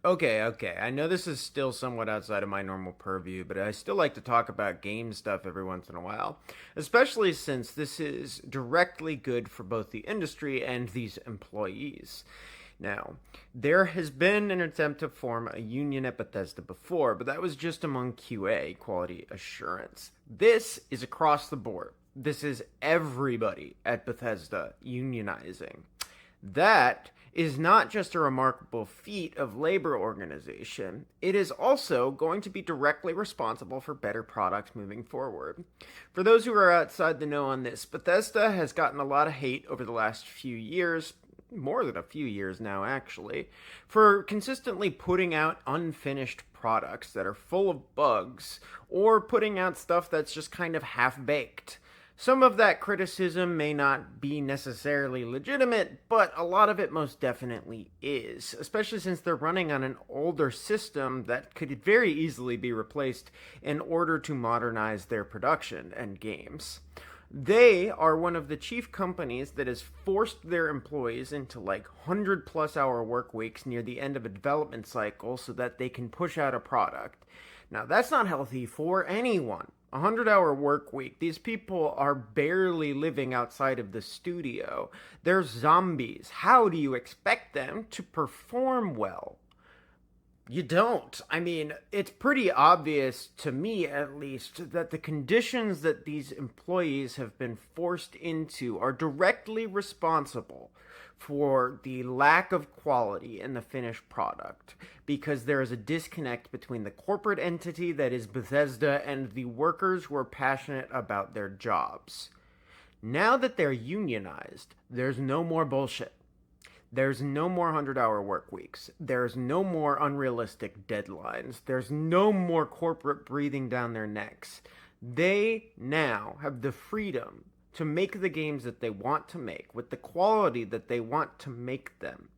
Okay. I know this is still somewhat outside of my normal purview, but I still like to talk about game stuff every once in a while, especially since this is directly good for both the industry and these employees. Now, there has been an attempt to form a union at Bethesda before, but that was just among QA, quality assurance. This is across the board. This is everybody at Bethesda unionizing. That is not just a remarkable feat of labor organization, it is also going to be directly responsible for better products moving forward. For those who are outside the know on this, Bethesda has gotten a lot of hate over the last few years, more than a few years now, actually, for consistently putting out unfinished products that are full of bugs or putting out stuff that's just kind of half baked. Some of that criticism may not be necessarily legitimate, but a lot of it most definitely is, especially since they're running on an older system that could very easily be replaced in order to modernize their production and games. They are one of the chief companies that has forced their employees into like 100 plus hour work weeks near the end of a development cycle so that they can push out a product. Now, that's not healthy for anyone. A 100-hour work week. These people are barely living outside of the studio. They're zombies. How do you expect them to perform well? You don't. I mean, it's pretty obvious to me, at least, that the conditions that these employees have been forced into are directly responsible for the lack of quality in the finished product because there is a disconnect between the corporate entity that is Bethesda and the workers who are passionate about their jobs. Now that they're unionized, there's no more bullshit. There's no more 100-hour work weeks. There's no more unrealistic deadlines. There's no more corporate breathing down their necks. They now have the freedom to make the games that they want to make with the quality that they want to make them.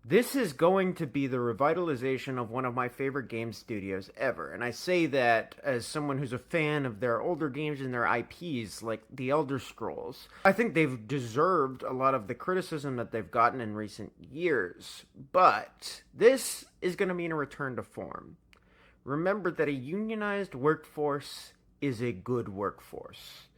This is going to be the revitalization of one of my favorite game studios ever. And I say that as someone who's a fan of their older games and their IPs, like The Elder Scrolls. I think they've deserved a lot of the criticism that they've gotten in recent years. But this is going to mean a return to form. Remember that a unionized workforce is a good workforce.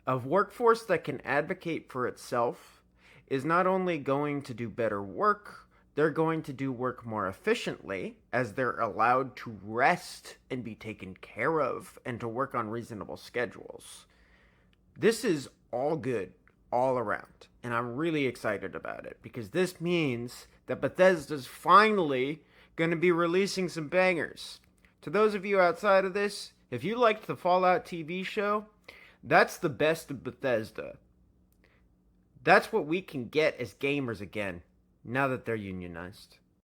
A workforce that can advocate for itself is not only going to do better work, they're going to do work more efficiently as they're allowed to rest and be taken care of and to work on reasonable schedules. This is all good all around, and I'm really excited about it because this means that Bethesda's finally going to be releasing some bangers. To those of you outside of this, if you liked the Fallout TV show, that's the best of Bethesda. That's what we can get as gamers again now that they're unionized.